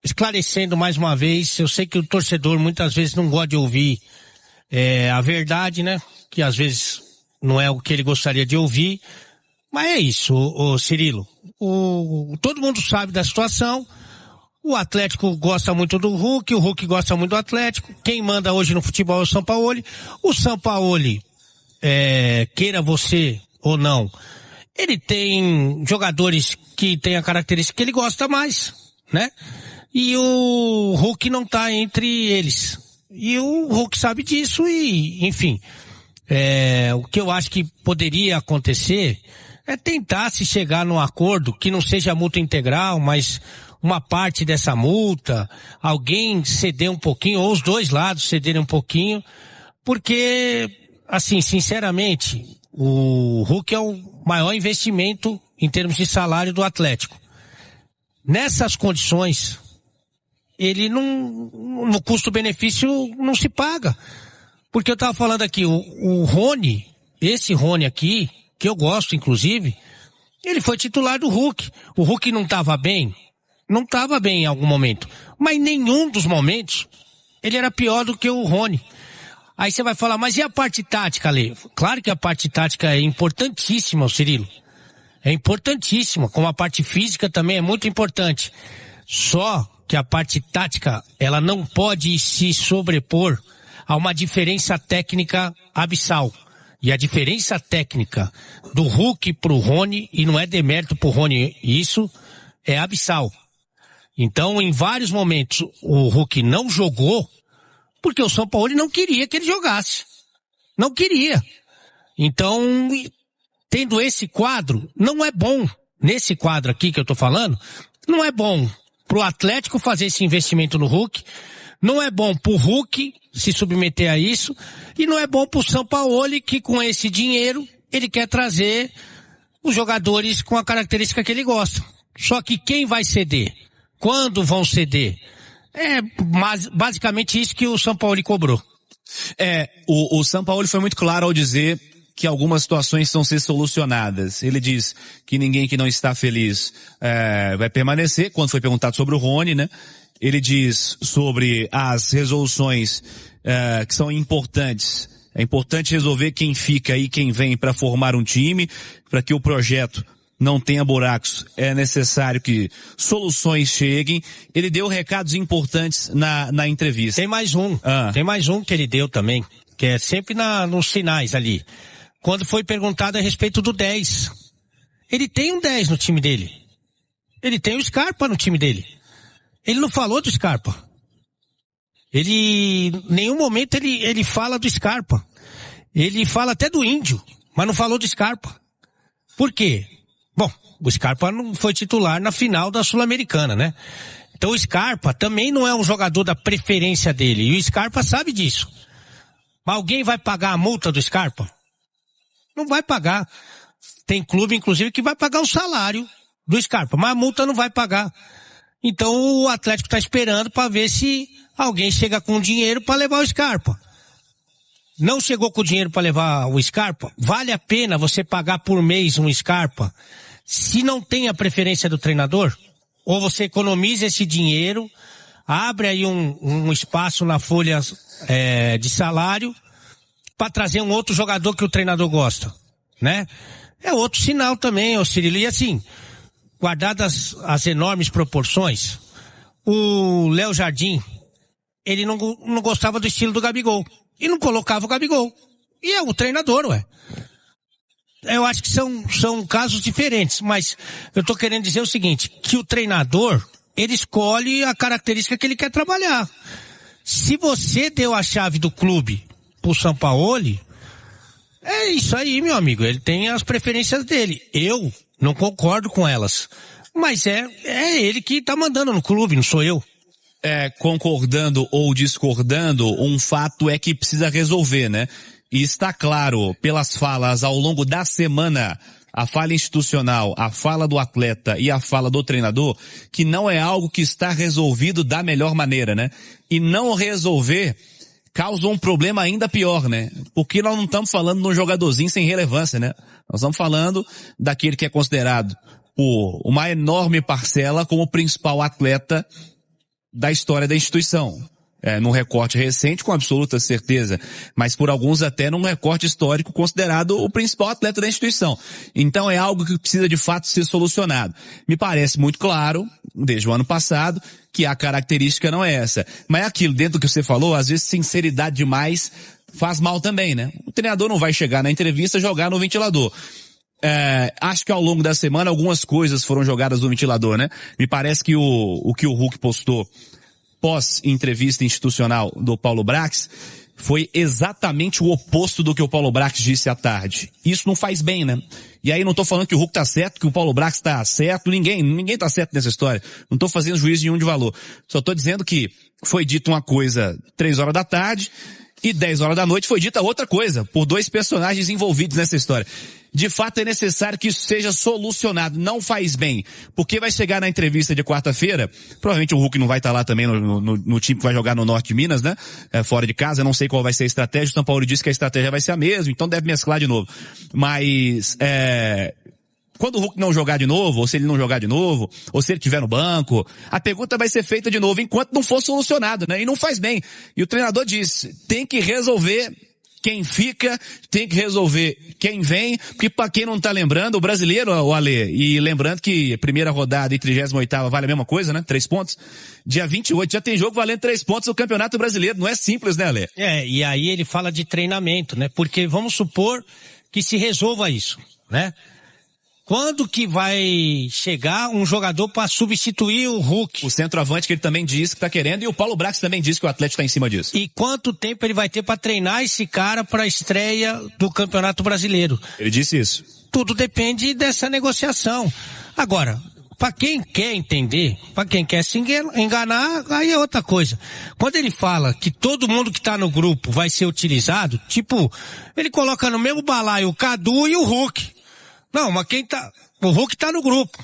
esclarecendo mais uma vez, eu sei que o torcedor muitas vezes não gosta de ouvir a verdade, né? Que às vezes não é o que ele gostaria de ouvir, mas é isso, ô Cirilo. Todo mundo sabe da situação. O Atlético gosta muito do Hulk, o Hulk gosta muito do Atlético. Quem manda hoje no futebol é o Sampaoli. O Sampaoli, queira você ou não, ele tem jogadores que têm a característica que ele gosta mais, né? E o Hulk não tá entre eles. E o Hulk sabe disso e, enfim, o que eu acho que poderia acontecer é tentar se chegar num acordo que não seja multa integral, mas uma parte dessa multa, alguém ceder um pouquinho, ou os dois lados cederem um pouquinho, porque, assim, sinceramente, o Hulk é o maior investimento em termos de salário do Atlético. Nessas condições, ele no custo-benefício não se paga. Porque eu estava falando aqui, o Rony, esse Rony aqui, que eu gosto inclusive, ele foi titular do Hulk. O Hulk não estava bem? Não estava bem em algum momento. Mas em nenhum dos momentos ele era pior do que o Rony. Aí você vai falar, mas e a parte tática, Lê? Claro que a parte tática é importantíssima, Cirilo. É importantíssima, como a parte física também é muito importante. Só que a parte tática, ela não pode se sobrepor a uma diferença técnica abissal. E a diferença técnica do Hulk pro Rony, e não é demérito pro Rony, isso é abissal. Então, em vários momentos, o Hulk não jogou porque o Sampaoli não queria que ele jogasse. Não queria. Então, tendo esse quadro, não é bom. Nesse quadro aqui que eu tô falando, não é bom pro Atlético fazer esse investimento no Hulk, não é bom pro Hulk se submeter a isso, e não é bom pro Sampaoli que com esse dinheiro ele quer trazer os jogadores com a característica que ele gosta. Só que quem vai ceder? Quando vão ceder? É basicamente isso que o Sampaoli cobrou. O Sampaoli foi muito claro ao dizer que algumas situações vão ser solucionadas. Ele diz que ninguém que não está feliz vai permanecer, quando foi perguntado sobre o Rony, né? Ele diz sobre as resoluções que são importantes. É importante resolver quem fica e quem vem para formar um time, para que o projeto não tenha buracos. É necessário que soluções cheguem. Ele deu recados importantes na entrevista. Tem mais um que ele deu também, que é sempre nos sinais ali. Quando foi perguntado a respeito do 10. Ele tem um 10 no time dele. Ele tem o Scarpa no time dele. Ele não falou do Scarpa. Em nenhum momento ele fala do Scarpa. Ele fala até do Índio, mas não falou do Scarpa. Por quê? Bom, o Scarpa não foi titular na final da Sul-Americana, né? Então o Scarpa também não é um jogador da preferência dele. E o Scarpa sabe disso. Mas alguém vai pagar a multa do Scarpa? Não vai pagar. Tem clube, inclusive, que vai pagar o salário do Scarpa, mas a multa não vai pagar. Então o Atlético está esperando para ver se alguém chega com dinheiro para levar o Scarpa. Não chegou com dinheiro para levar o Scarpa? Vale a pena você pagar por mês um Scarpa se não tem a preferência do treinador? Ou você economiza esse dinheiro, abre aí um espaço na folha de salário para trazer um outro jogador que o treinador gosta, né? É outro sinal também, ô Cirilo. E assim, guardadas as enormes proporções, o Léo Jardim, ele não gostava do estilo do Gabigol. E não colocava o Gabigol. E é o treinador, ué. Eu acho que são casos diferentes, mas eu tô querendo dizer o seguinte, que o treinador, ele escolhe a característica que ele quer trabalhar. Se você deu a chave do clube pro Sampaoli, é isso aí, meu amigo. Ele tem as preferências dele. Eu não concordo com elas. Mas é ele que tá mandando no clube, não sou eu. Concordando ou discordando, um fato é que precisa resolver, né? E está claro, pelas falas ao longo da semana, a fala institucional, a fala do atleta e a fala do treinador, que não é algo que está resolvido da melhor maneira, né? E não resolver causa um problema ainda pior, né? Porque nós não estamos falando de um jogadorzinho sem relevância, né? Nós estamos falando daquele que é considerado por uma enorme parcela como o principal atleta da história da instituição. Num recorte recente, com absoluta certeza, mas por alguns até num recorte histórico considerado o principal atleta da instituição. Então é algo que precisa de fato ser solucionado. Me parece muito claro, desde o ano passado, que a característica não é essa. Mas é aquilo, dentro do que você falou, às vezes sinceridade demais faz mal também, né? O treinador não vai chegar na entrevista e jogar no ventilador. Acho que ao longo da semana algumas coisas foram jogadas no ventilador, né? Me parece que o que o Hulk postou pós-entrevista institucional do Paulo Brax foi exatamente o oposto do que o Paulo Brax disse à tarde. Isso não faz bem, né? E aí não tô falando que o Hulk tá certo, que o Paulo Brax tá certo, ninguém tá certo nessa história. Não tô fazendo juízo nenhum de valor. Só tô dizendo que foi dito uma coisa 3 horas da tarde e 10 horas da noite foi dita outra coisa, por 2 personagens envolvidos nessa história. De fato é necessário que isso seja solucionado, não faz bem, porque vai chegar na entrevista de quarta-feira, provavelmente o Hulk não vai estar lá também no time que vai jogar no norte de Minas, né, fora de casa, não sei qual vai ser a estratégia, o São Paulo disse que a estratégia vai ser a mesma, então deve mesclar de novo, mas quando o Hulk não jogar de novo, ou se ele não jogar de novo, ou se ele estiver no banco, a pergunta vai ser feita de novo enquanto não for solucionado, né, e não faz bem, e o treinador disse, tem que resolver quem fica, tem que resolver quem vem, porque pra quem não tá lembrando, o brasileiro, o Alê, e lembrando que primeira rodada e 38ª vale a mesma coisa, né? 3 pontos. Dia 28 já tem jogo valendo 3 pontos no Campeonato Brasileiro, não é simples, né, Alê? E aí ele fala de treinamento, né? Porque vamos supor que se resolva isso, né? Quando que vai chegar um jogador para substituir o Hulk? O centroavante que ele também disse que tá querendo, e o Paulo Brax também disse que o Atlético tá em cima disso. E quanto tempo ele vai ter para treinar esse cara para a estreia do Campeonato Brasileiro? Ele disse isso. Tudo depende dessa negociação. Agora, para quem quer entender, para quem quer se enganar, aí é outra coisa. Quando ele fala que todo mundo que tá no grupo vai ser utilizado, tipo, ele coloca no mesmo balaio o Cadu e o Hulk. Não, mas o Hulk tá no grupo.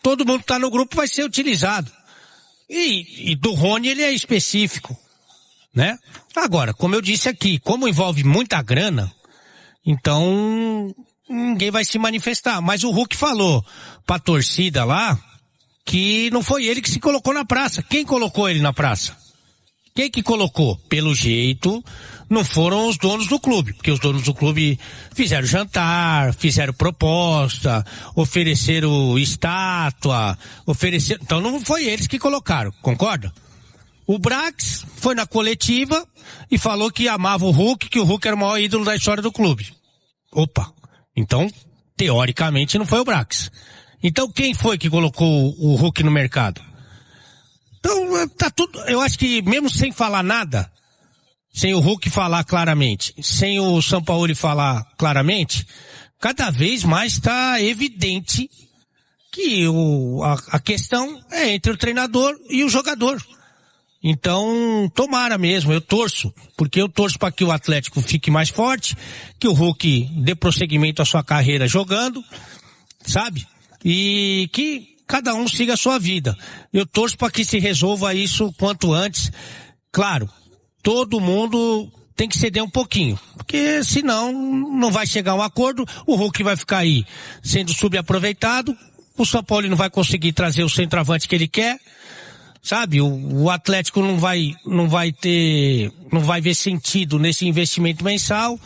Todo mundo que tá no grupo vai ser utilizado. E do Rony ele é específico, né? Agora, como eu disse aqui, como envolve muita grana, então ninguém vai se manifestar. Mas o Hulk falou pra torcida lá que não foi ele que se colocou na praça. Quem colocou ele na praça? Quem que colocou? Pelo jeito, não foram os donos do clube, porque os donos do clube fizeram jantar, fizeram proposta, ofereceram estátua, então não foi eles que colocaram, concorda? O Brax foi na coletiva e falou que amava o Hulk, que o Hulk era o maior ídolo da história do clube. Opa, então, teoricamente não foi o Brax. Então quem foi que colocou o Hulk no mercado? Então, tá tudo, eu acho que mesmo sem falar nada, sem o Hulk falar claramente, sem o Sampaoli falar claramente, cada vez mais está evidente que a questão é entre o treinador e o jogador. Então, tomara mesmo, eu torço, porque eu torço para que o Atlético fique mais forte, que o Hulk dê prosseguimento à sua carreira jogando, sabe? E que cada um siga a sua vida. Eu torço para que se resolva isso quanto antes. Claro, todo mundo tem que ceder um pouquinho, porque senão não vai chegar a um acordo, o Hulk vai ficar aí sendo subaproveitado, o São Paulo não vai conseguir trazer o centroavante que ele quer, sabe? O Atlético não vai ver sentido nesse investimento mensal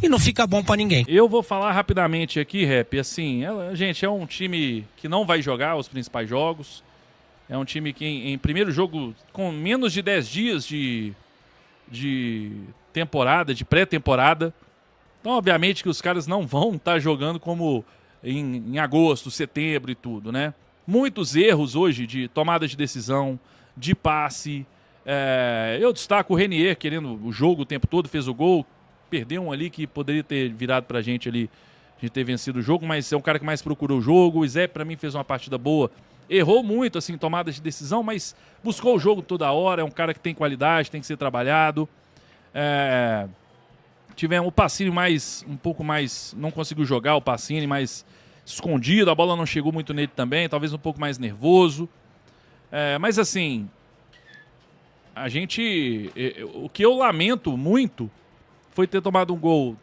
e não fica bom pra ninguém. Eu vou falar rapidamente aqui, Rap, assim, gente, é um time que não vai jogar os principais jogos, é um time que em primeiro jogo, com menos de 10 dias de temporada, de pré-temporada, então obviamente que os caras não vão estar jogando como em agosto, setembro e tudo, né? Muitos erros hoje de tomada de decisão, de passe, eu destaco o Renier querendo o jogo o tempo todo, fez o gol, perdeu um ali que poderia ter virado pra gente ali, a gente ter vencido o jogo, mas é um cara que mais procurou o jogo. O Zé, pra mim, fez uma partida boa, errou muito, assim, tomadas de decisão, mas buscou o jogo toda hora, é um cara que tem qualidade, tem que ser trabalhado. Tivemos o Pacini um pouco mais, não conseguiu jogar o Pacini, mais escondido, a bola não chegou muito nele também, talvez um pouco mais nervoso. Mas assim, o que eu lamento muito foi ter tomado um gol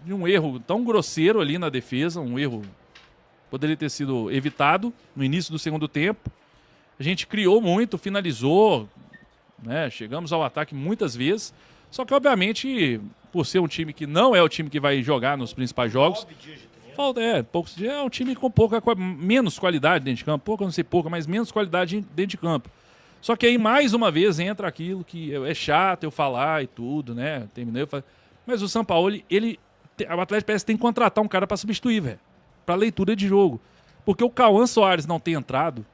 de um erro tão grosseiro ali na defesa, um erro poderia ter sido evitado no início do segundo tempo. A gente criou muito, finalizou, né? Chegamos ao ataque muitas vezes, só que obviamente, por ser um time que não é o time que vai jogar nos principais jogos, poucos dias, é um time com menos qualidade dentro de campo, pouca, não sei pouca, mas menos qualidade dentro de campo. Só que aí, mais uma vez, entra aquilo que é chato eu falar e tudo, né? Terminei, mas o Sampaoli, o Atlético parece que tem que contratar um cara para substituir, velho. Para leitura de jogo. Porque o Cauã Soares não ter entrado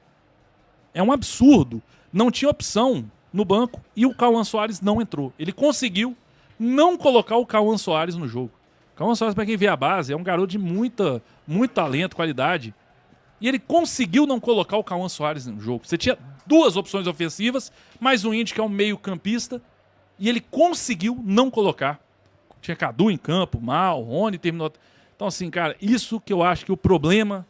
é um absurdo. Não tinha opção no banco e o Cauã Soares não entrou. Ele conseguiu não colocar o Cauã Soares no jogo. O Cauã Soares, para quem vê a base, é um garoto de muito talento, qualidade. E ele conseguiu não colocar o Cauã Soares no jogo. Você tinha 2 opções ofensivas, mais um Índio que é um meio campista, e ele conseguiu não colocar. Tinha Cadu em campo, mal, Rony terminou... Então assim, cara, isso que eu acho que o problema...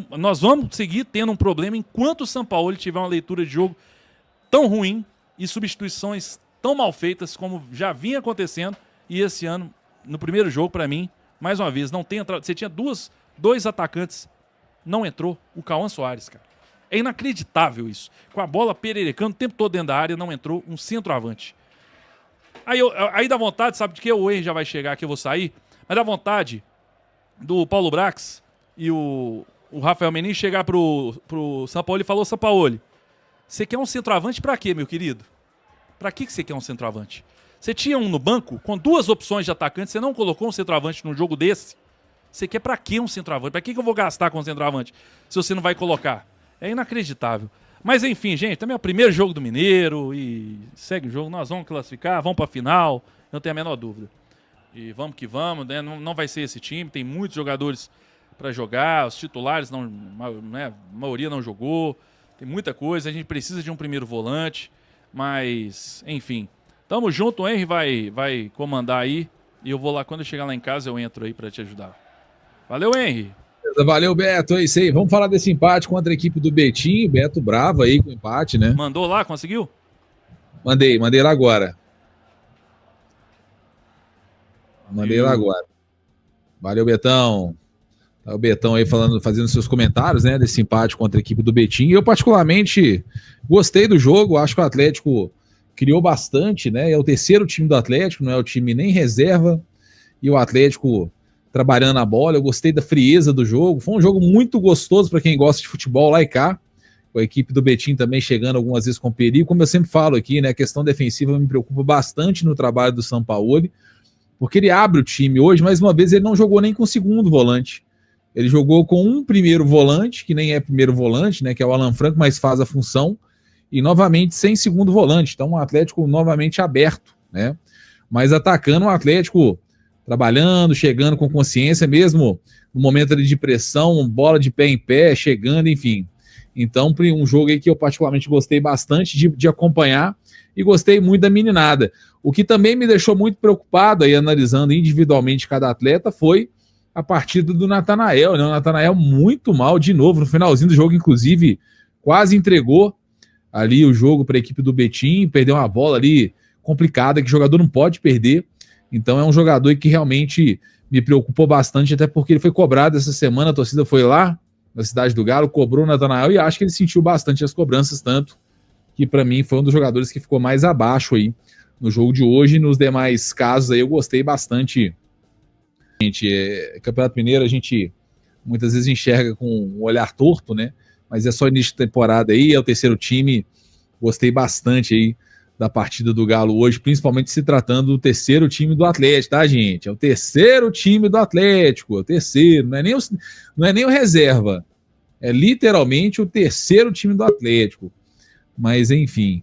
nós vamos seguir tendo um problema enquanto o Sampaoli tiver uma leitura de jogo tão ruim e substituições tão mal feitas como já vinha acontecendo. E esse ano, no primeiro jogo, pra mim, mais uma vez, não tem entrado. Você tinha 2 atacantes, não entrou o Cauã Soares, cara. É inacreditável isso. Com a bola pererecando o tempo todo dentro da área, não entrou um centroavante. Aí dá vontade, sabe de que o Henry já vai chegar aqui, eu vou sair, mas dá vontade do Paulo Brax e o Rafael Menin chegar pro Sampaoli e falou: Sampaoli, você quer um centroavante pra quê, meu querido? Pra que você quer um centroavante? Você tinha um no banco com 2 opções de atacante, você não colocou um centroavante num jogo desse? Você quer pra quê um centroavante? Pra que eu vou gastar com um centroavante se você não vai colocar? É inacreditável. Mas enfim, gente, também é o primeiro jogo do Mineiro e segue o jogo, nós vamos classificar, vamos pra final, não tenho a menor dúvida. E vamos que vamos, né? Não vai ser esse time, tem muitos jogadores para jogar, os titulares, né? A maioria não jogou, tem muita coisa, a gente precisa de um primeiro volante, mas, enfim. Tamo junto, o Henry vai comandar aí, e eu vou lá, quando eu chegar lá em casa, eu entro aí para te ajudar. Valeu, Henry! Valeu, Beto, é isso aí. Vamos falar desse empate contra a equipe do Betinho, Beto bravo aí com o empate, né? Mandou lá, conseguiu? Mandei lá agora. Mandei lá agora. Valeu, Betão. Tá o Betão aí fazendo seus comentários, né, desse empate contra a equipe do Betinho. Eu particularmente gostei do jogo, acho que o Atlético criou bastante, né? É o terceiro time do Atlético, não é o time nem reserva. E o Atlético trabalhando a bola, eu gostei da frieza do jogo. Foi um jogo muito gostoso para quem gosta de futebol lá e cá. Com a equipe do Betinho também chegando algumas vezes com perigo. Como eu sempre falo aqui, né, a questão defensiva me preocupa bastante no trabalho do Sampaoli, porque ele abre o time hoje, mais uma vez ele não jogou nem com o segundo volante. Ele jogou com um primeiro volante, que nem é primeiro volante, né, que é o Alan Franco, mas faz a função, e novamente sem segundo volante. Então o Atlético novamente aberto, né? Mas atacando o Atlético, trabalhando, chegando com consciência mesmo, no momento ali de pressão, bola de pé em pé, chegando, enfim. Então, um jogo aí que eu particularmente gostei bastante de acompanhar e gostei muito da meninada. O que também me deixou muito preocupado aí, analisando individualmente cada atleta, foi a partida do Natanael, né? O Natanael muito mal de novo, no finalzinho do jogo, inclusive, quase entregou ali o jogo para a equipe do Betim, perdeu uma bola ali complicada, que o jogador não pode perder. Então é um jogador que realmente me preocupou bastante, até porque ele foi cobrado essa semana, a torcida foi lá na Cidade do Galo, cobrou o Natanael e acho que ele sentiu bastante as cobranças, tanto que para mim foi um dos jogadores que ficou mais abaixo aí no jogo de hoje. E nos demais casos aí eu gostei bastante. Campeonato Mineiro a gente muitas vezes enxerga com um olhar torto, né? Mas é só início de temporada aí, é o terceiro time, gostei bastante aí da partida do Galo hoje, principalmente se tratando do terceiro time do Atlético, tá, gente? É o terceiro time do Atlético, é o terceiro, não é nem o reserva, é literalmente o terceiro time do Atlético. Mas, enfim,